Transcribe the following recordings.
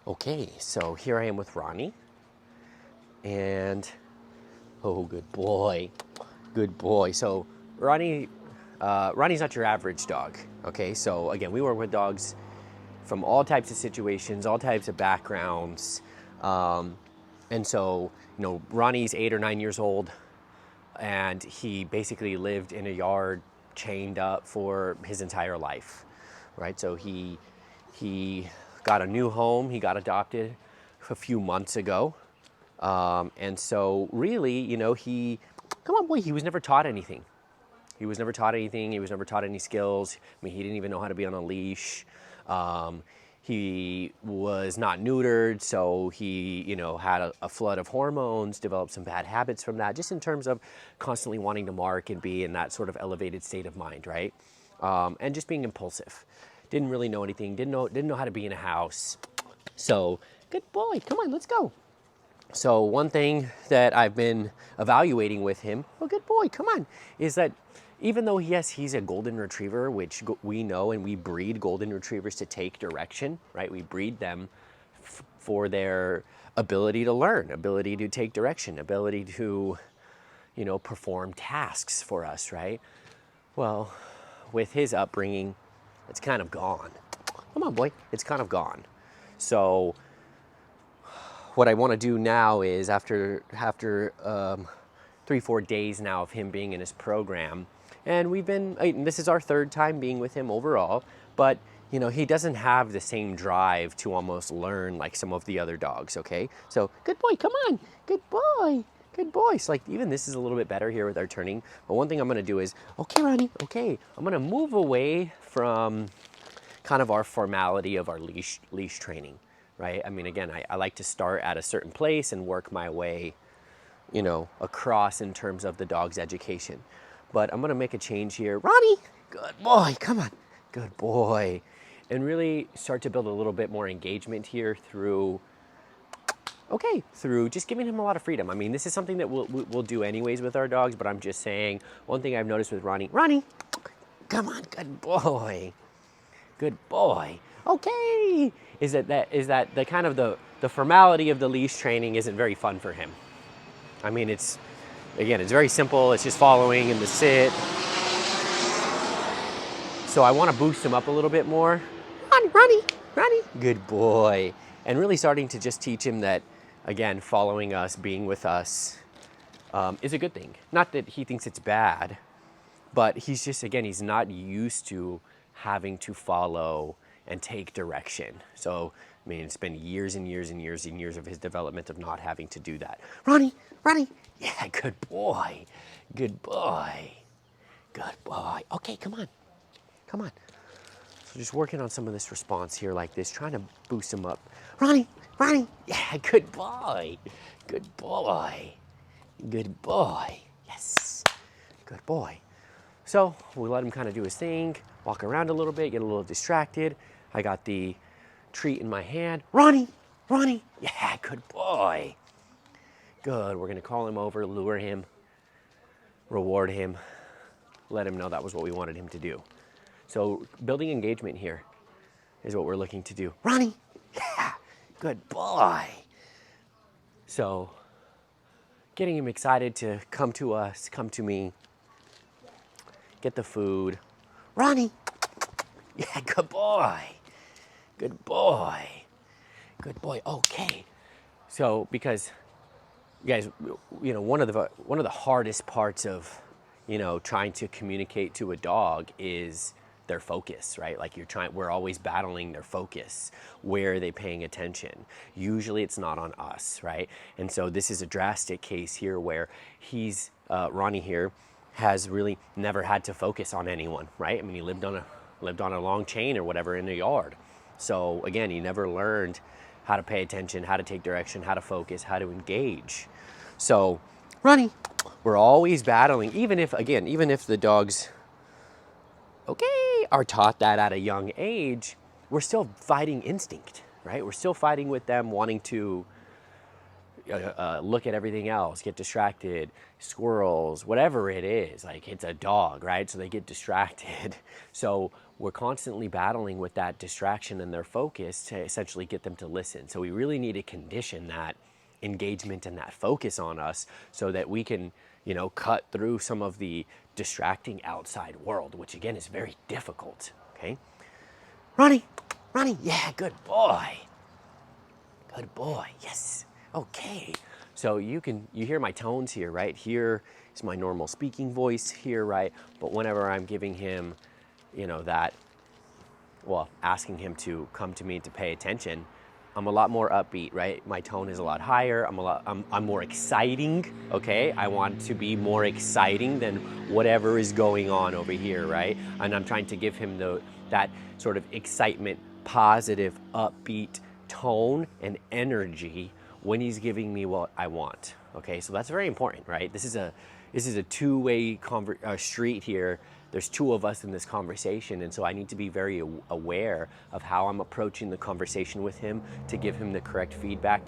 Okay, so here I am with Ronnie, and oh, good boy, good boy. So Ronnie's not your average dog. Okay, so again, we work with dogs from all types of situations, all types of backgrounds, and so Ronnie's 8 or 9 years old, and he basically lived in a yard chained up for his entire life, right? So he got a new home. He got adopted a few months ago, and so really, come on, boy, he was never taught anything. He was never taught anything. He was never taught any skills. I mean, he didn't even know how to be on a leash. He was not neutered, so he, had a flood of hormones, developed some bad habits from that, just in terms of constantly wanting to mark and be in that sort of elevated state of mind, right? And just being impulsive. Didn't really know anything. Didn't know how to be in a house. So, good boy, come on, let's go. So one thing that I've been evaluating with him, oh, good boy, come on, is that even though, yes, he's a golden retriever, which we know, and we breed golden retrievers to take direction, right? We breed them for their ability to learn, ability to take direction, ability to, perform tasks for us, right? Well, with his upbringing, it's kind of gone. Come on, boy, it's kind of gone. So what I want to do now is after 3-4 days now of him being in his program, and this is our third time being with him overall, but he doesn't have the same drive to almost learn like some of the other dogs. Okay, so good boy, come on, good boy, good boy. So like even this is a little bit better here with our turning. But one thing I'm going to do is, okay, Ronnie, okay, I'm going to move away from kind of our formality of our leash training. Right? I mean, again, I like to start at a certain place and work my way, across in terms of the dog's education. But I'm going to make a change here. Ronnie, good boy, come on, good boy. And really start to build a little bit more engagement here through just giving him a lot of freedom. I mean, this is something that we'll do anyways with our dogs, but I'm just saying, one thing I've noticed with Ronnie, come on, good boy. Good boy. Okay. Is that the kind of the formality of the leash training isn't very fun for him. I mean, it's very simple. It's just following and the sit. So I want to boost him up a little bit more. Ronnie. Good boy. And really starting to just teach him that, again, following us, being with us, is a good thing. Not that he thinks it's bad, but he's just, again, he's not used to having to follow and take direction. So, I mean, it's been years and years and years and years of his development of not having to do that. Ronnie, yeah, good boy, good boy, good boy. Okay, come on. So just working on some of this response here like this, trying to boost him up. Ronnie, yeah, good boy, yes, good boy. So we let him kind of do his thing, walk around a little bit, get a little distracted. I got the treat in my hand. Ronnie, yeah, good boy. Good, we're gonna call him over, lure him, reward him, let him know that was what we wanted him to do. So building engagement here is what we're looking to do. Ronnie, yeah, good boy. So getting him excited to come to us, come to me, get the food. Ronnie, yeah, good boy. Okay. So because, you guys, one of the hardest parts of, trying to communicate to a dog is their focus, right? Like we're always battling their focus. Where are they paying attention? Usually it's not on us, right? And so this is a drastic case here where Ronnie here has really never had to focus on anyone, right? I mean, he lived on a long chain or whatever in the yard. So again, he never learned how to pay attention, how to take direction, how to focus, how to engage. So, Ronnie, we're always battling, even if the dogs, are taught that at a young age, we're still fighting instinct, right? We're still fighting with them wanting to look at everything else, get distracted, squirrels, whatever it is, like it's a dog, right? So they get distracted. So we're constantly battling with that distraction and their focus to essentially get them to listen. So we really need to condition that engagement and that focus on us so that we can, you know, cut through some of the distracting outside world, which again is very difficult, okay? Ronny, Ronny, yeah, good boy. Good boy, yes, okay. So you hear my tones here, right? Here is my normal speaking voice here, right? But whenever I'm giving him, you know, that, well, asking him to come to me to pay attention, I'm a lot more upbeat, right? My tone is a lot higher. I'm more exciting, okay? I want to be more exciting than whatever is going on over here, right? And I'm trying to give him that sort of excitement, positive, upbeat tone and energy when he's giving me what I want, okay? So that's very important, right? This is a two-way street here. There's two of us in this conversation, and so I need to be very aware of how I'm approaching the conversation with him to give him the correct feedback,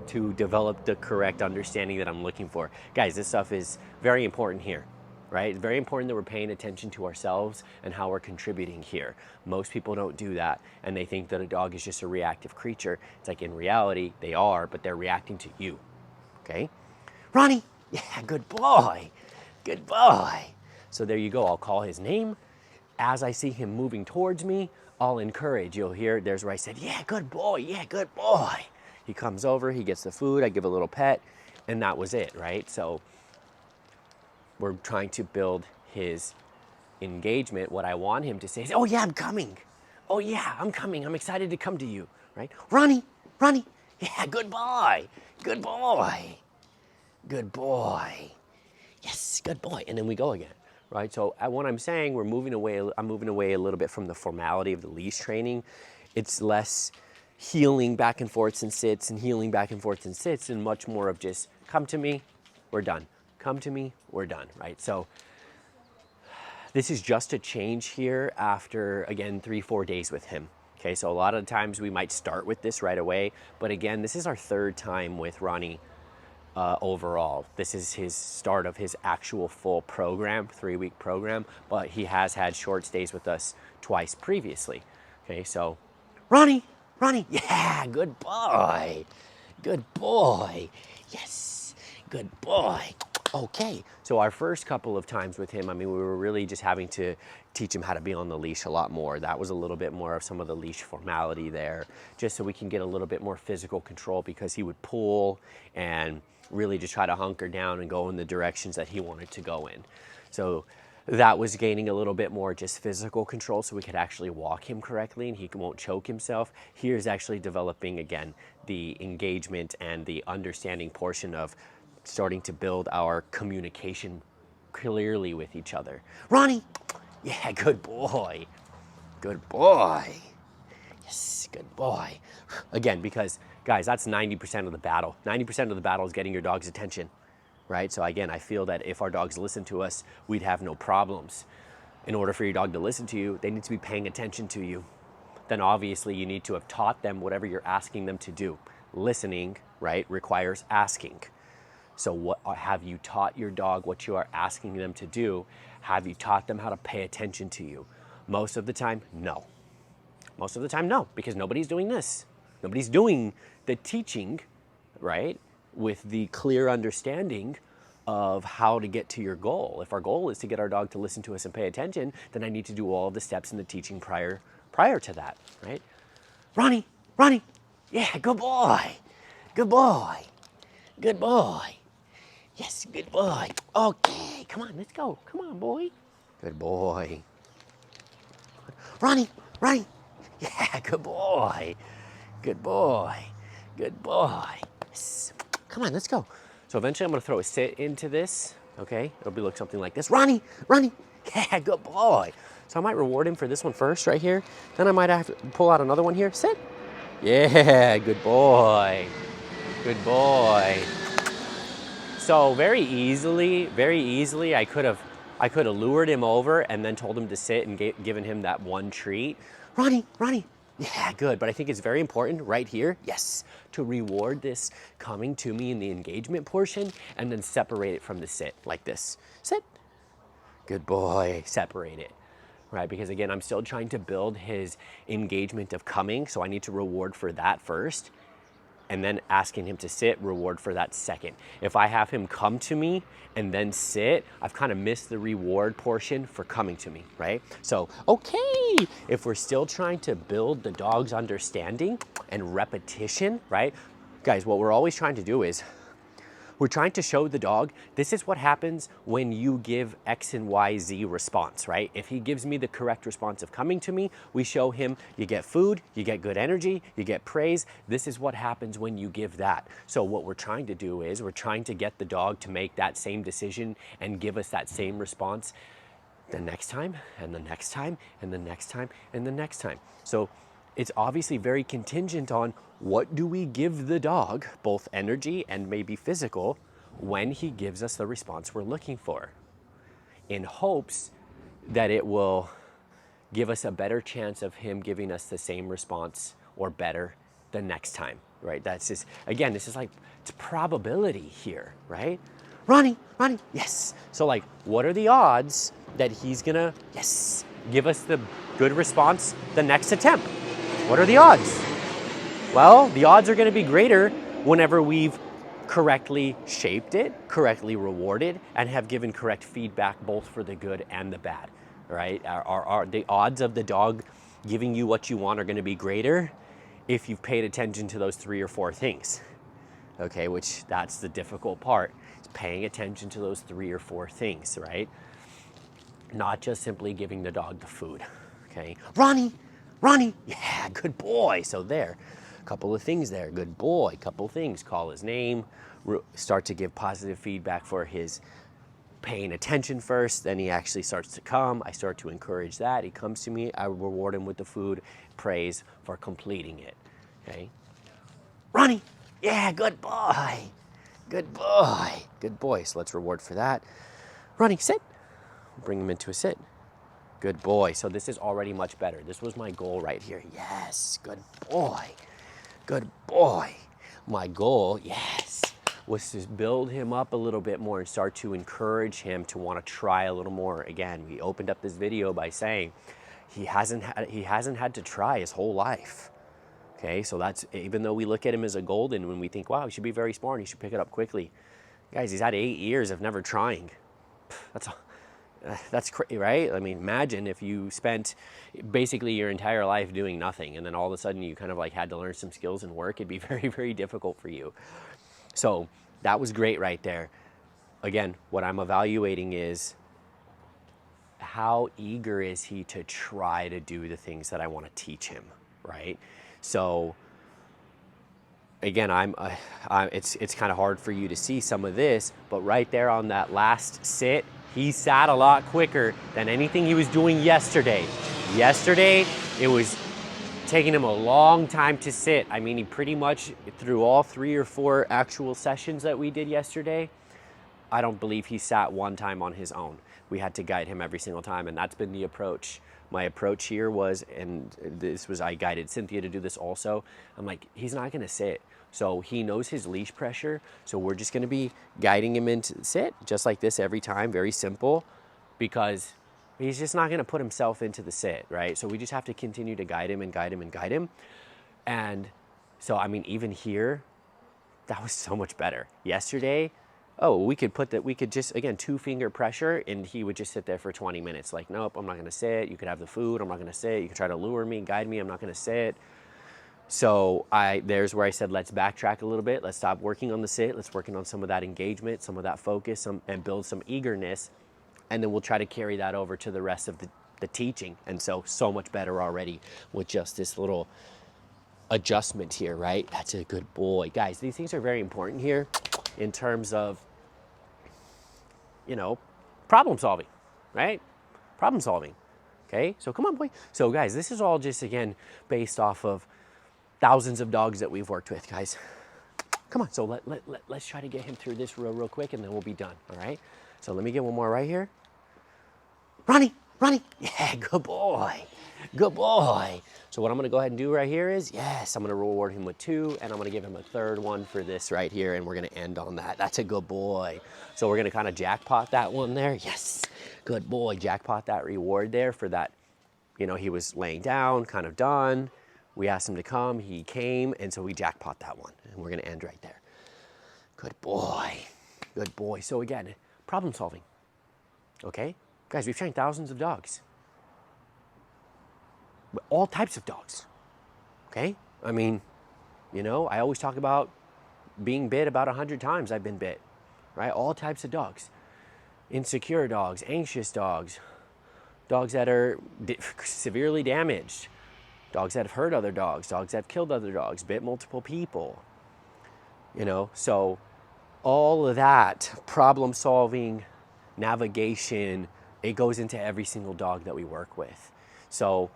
to develop the correct understanding that I'm looking for. Guys, this stuff is very important here, right? It's very important that we're paying attention to ourselves and how we're contributing here. Most people don't do that, and they think that a dog is just a reactive creature. It's like, in reality, they are, but they're reacting to you, okay? Ronny, yeah, good boy, good boy. So there you go, I'll call his name. As I see him moving towards me, I'll encourage. You'll hear, there's where I said, yeah, good boy, yeah, good boy. He comes over, he gets the food, I give a little pet, and that was it, right? So we're trying to build his engagement. What I want him to say is, oh yeah, I'm coming. Oh yeah, I'm coming, I'm excited to come to you, right? Ronny, Ronny, yeah, good boy, good boy, good boy. Yes, good boy, and then we go again. Right, so what I'm saying, I'm moving away a little bit from the formality of the leash training. It's less healing back and forths and sits and healing back and forths and sits, and much more of just come to me, we're done. Come to me, we're done, right? So this is just a change here after, again, 3-4 days with him. Okay, so a lot of times we might start with this right away, but again, this is our third time with Ronny. Overall, this is his start of his actual full program, 3-week program, but he has had short stays with us twice previously. Okay, so Ronny, Ronny, yeah, good boy, yes, good boy. Okay, so our first couple of times with him, I mean, we were really just having to teach him how to be on the leash a lot more. That was a little bit more of some of the leash formality there, just so we can get a little bit more physical control, because he would pull and really just try to hunker down and go in the directions that he wanted to go in. So that was gaining a little bit more just physical control, so we could actually walk him correctly and he won't choke himself. Here's actually developing, again, the engagement and the understanding portion of starting to build our communication clearly with each other. Ronny, yeah, good boy, yes, good boy. Again, because guys, that's 90% of the battle. 90% of the battle is getting your dog's attention, right? So again, I feel that if our dogs listen to us, we'd have no problems. In order for your dog to listen to you, they need to be paying attention to you. Then obviously you need to have taught them whatever you're asking them to do. Listening, right, requires asking. So what have you taught your dog what you are asking them to do? Have you taught them how to pay attention to you? Most of the time, no. Most of the time, no, because nobody's doing this. Nobody's doing the teaching, right, with the clear understanding of how to get to your goal. If our goal is to get our dog to listen to us and pay attention, then I need to do all of the steps in the teaching prior to that, right? Ronny, Ronny, yeah, good boy, good boy, good boy. Yes, good boy. Okay, come on, let's go. Come on, boy. Good boy. Ronny, Ronny, yeah, good boy. Good boy, good boy. Yes. Come on, let's go. So eventually I'm gonna throw a sit into this, okay? It'll be like something like this. Ronny, Ronny, yeah, good boy. So I might reward him for this one first right here. Then I might have to pull out another one here. Sit. Yeah, good boy, good boy. So very easily, I could have lured him over and then told him to sit and given him that one treat. Ronny, Ronny, yeah, good. But I think it's very important right here, yes, to reward this coming to me in the engagement portion and then separate it from the sit like this. Sit. Good boy, separate it. right? Because again, I'm still trying to build his engagement of coming, so I need to reward for that first, and then asking him to sit, reward for that second. If I have him come to me and then sit, I've kind of missed the reward portion for coming to me, right? So, okay, if we're still trying to build the dog's understanding and repetition, right? Guys, what we're always trying to do is we're trying to show the dog, this is what happens when you give X and Y, Z response, right? If he gives me the correct response of coming to me, we show him, you get food, you get good energy, you get praise. This is what happens when you give that. So what we're trying to do is we're trying to get the dog to make that same decision and give us that same response the next time, and the next time, and the next time, and the next time. So it's obviously very contingent on what do we give the dog, both energy and maybe physical, when he gives us the response we're looking for, in hopes that it will give us a better chance of him giving us the same response or better the next time, right? That's just, again, this is like, it's probability here, right? Ronny, yes. So like, what are the odds that he's gonna, yes, give us the good response the next attempt? What are the odds? Well, the odds are going to be greater whenever we've correctly shaped it, correctly rewarded, and have given correct feedback both for the good and the bad, right? The odds of the dog giving you what you want are going to be greater if you've paid attention to those 3 or 4 things, okay? Which that's the difficult part, is paying attention to those 3 or 4 things, right? Not just simply giving the dog the food, okay? Ronny, yeah, good boy. So there, a couple of things there, good boy, couple things, call his name, start to give positive feedback for his paying attention first, then he actually starts to come. I start to encourage that. He comes to me, I reward him with the food, praise for completing it, okay? Ronny, yeah, good boy, good boy, good boy. So let's reward for that. Ronny, sit, bring him into a sit. Good boy. So this is already much better. This was my goal right here. Yes, good boy. Good boy. My goal, yes, was to build him up a little bit more and start to encourage him to want to try a little more. Again, we opened up this video by saying he hasn't had to try his whole life. Okay, so that's, even though we look at him as a golden, when we think, wow, he should be very smart, he should pick it up quickly. Guys, he's had 8 years of never trying. That's crazy, right? I mean, imagine if you spent basically your entire life doing nothing, and then all of a sudden you kind of like had to learn some skills and work. It'd be very, very difficult for you. So that was great right there. Again, what I'm evaluating is how eager is he to try to do the things that I want to teach him, right? So again, it's kind of hard for you to see some of this, but right there on that last sit, he sat a lot quicker than anything he was doing yesterday. Yesterday, it was taking him a long time to sit. I mean, he pretty much, through all 3 or 4 actual sessions that we did yesterday, I don't believe he sat one time on his own. We had to guide him every single time, and that's been the approach. My approach here was, and this was, I guided Cynthia to do this also, I'm like, he's not gonna sit. So he knows his leash pressure, so we're just gonna be guiding him into sit, just like this every time, very simple, because he's just not gonna put himself into the sit, right? So we just have to continue to guide him and guide him and guide him. And so, I mean, even here, that was so much better. Yesterday, oh, we could just, again, 2-finger pressure, and he would just sit there for 20 minutes. Like, nope, I'm not gonna sit. You could have the food, I'm not gonna sit. You can try to lure me, guide me, I'm not gonna sit. So there's where I said, let's backtrack a little bit. Let's stop working on the sit. Let's work on some of that engagement, some of that focus, and build some eagerness. And then we'll try to carry that over to the rest of the teaching. And so much better already with just this little adjustment here, right? That's a good boy. Guys, these things are very important here in terms of, you know, problem solving, right? Problem solving, okay? So come on, boy. So guys, this is all just, again, based off of thousands of dogs that we've worked with, guys. Come on, so let's try to get him through this real quick, and then we'll be done, all right? So let me get one more right here. Ronny, Ronny, yeah, good boy, good boy. So what I'm gonna go ahead and do right here is, yes, I'm gonna reward him with 2, and I'm gonna give him a 3rd one for this right here, and we're gonna end on that. That's a good boy. So we're gonna kind of jackpot that one there. Yes, good boy, jackpot that reward there for that. You know, he was laying down, kind of done. We asked him to come, he came, and so we jackpot that one, and we're gonna end right there. Good boy, good boy. So again, problem solving, okay? Guys, we've trained thousands of dogs. All types of dogs, okay? I mean, you know, I always talk about being bit about 100 times I've been bit, right? All types of dogs. Insecure dogs, anxious dogs, dogs that are severely damaged, dogs that have hurt other dogs that have killed other dogs, bit multiple people, you know? So all of that problem solving, navigation, it goes into every single dog that we work with. So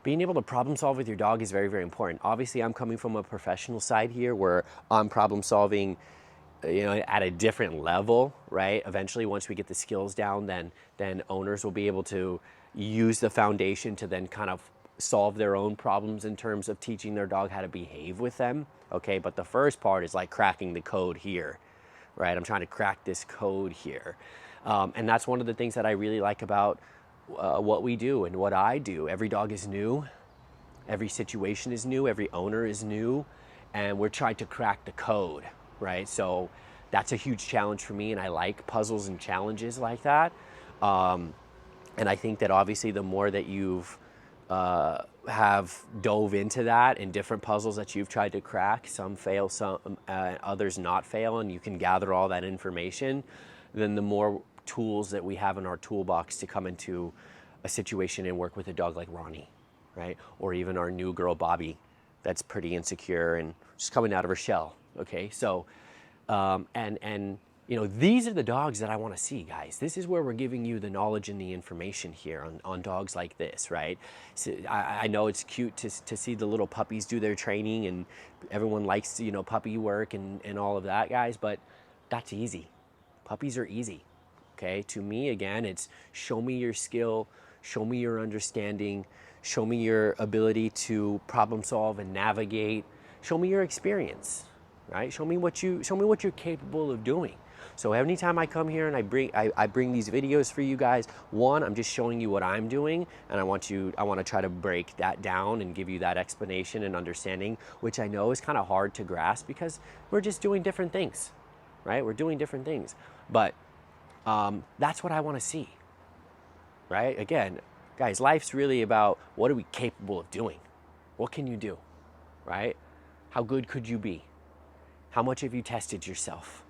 being able to problem solve with your dog is very, very important. Obviously, I'm coming from a professional side here where I'm problem solving, you know, at a different level, right? Eventually, once we get the skills down, then owners will be able to use the foundation to then kind of solve their own problems in terms of teaching their dog how to behave with them, okay? But the first part is like cracking the code here, right? I'm trying to crack this code here. And that's one of the things that I really like about what we do and what I do. Every dog is new, every situation is new, every owner is new, and we're trying to crack the code, right? So that's a huge challenge for me, and I like puzzles and challenges like that. And I think that obviously the more that you've have dove into that and different puzzles that you've tried to crack, some fail, some others not fail, and you can gather all that information, then the more tools that we have in our toolbox to come into a situation and work with a dog like Ronny, right? Or even our new girl, Bobby, that's pretty insecure and just coming out of her shell, okay? So, and you know, these are the dogs that I want to see, guys. This is where we're giving you the knowledge and the information here on dogs like this, right? So I know it's cute to see the little puppies do their training, and everyone likes, you know, puppy work and all of that, guys, but that's easy. Puppies are easy, okay? To me, again, it's show me your skill, show me your understanding, show me your ability to problem solve and navigate, show me your experience, right? Show me what you're capable of doing. So anytime I come here and I bring these videos for you guys, one, I'm just showing you what I'm doing, and I want to try to break that down and give you that explanation and understanding, which I know is kind of hard to grasp because we're just doing different things, right? We're doing different things, but that's what I want to see, right? Again, guys, life's really about what are we capable of doing? What can you do, right? How good could you be? How much have you tested yourself?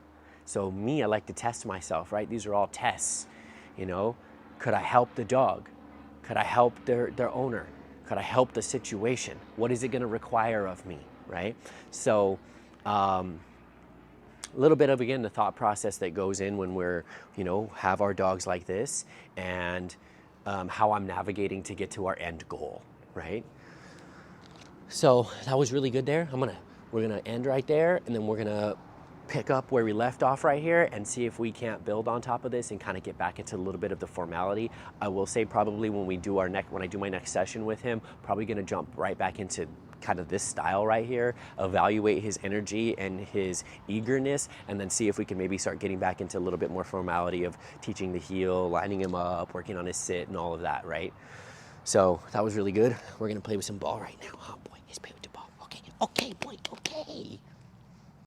So me, I like to test myself, right? These are all tests, you know? Could I help the dog? Could I help their owner? Could I help the situation? What is it gonna require of me, right? So a little bit of, again, the thought process that goes in when we're, you know, have our dogs like this, and how I'm navigating to get to our end goal, right? So that was really good there. We're gonna end right there, and then we're gonna pick up where we left off right here and see if we can't build on top of this and kind of get back into a little bit of the formality. I will say probably when I do my next session with him, probably gonna jump right back into kind of this style right here, evaluate his energy and his eagerness, and then see if we can maybe start getting back into a little bit more formality of teaching the heel, lining him up, working on his sit and all of that, right? So that was really good. We're gonna play with some ball right now, huh, boy? Let's play with the ball. Okay, boy, okay.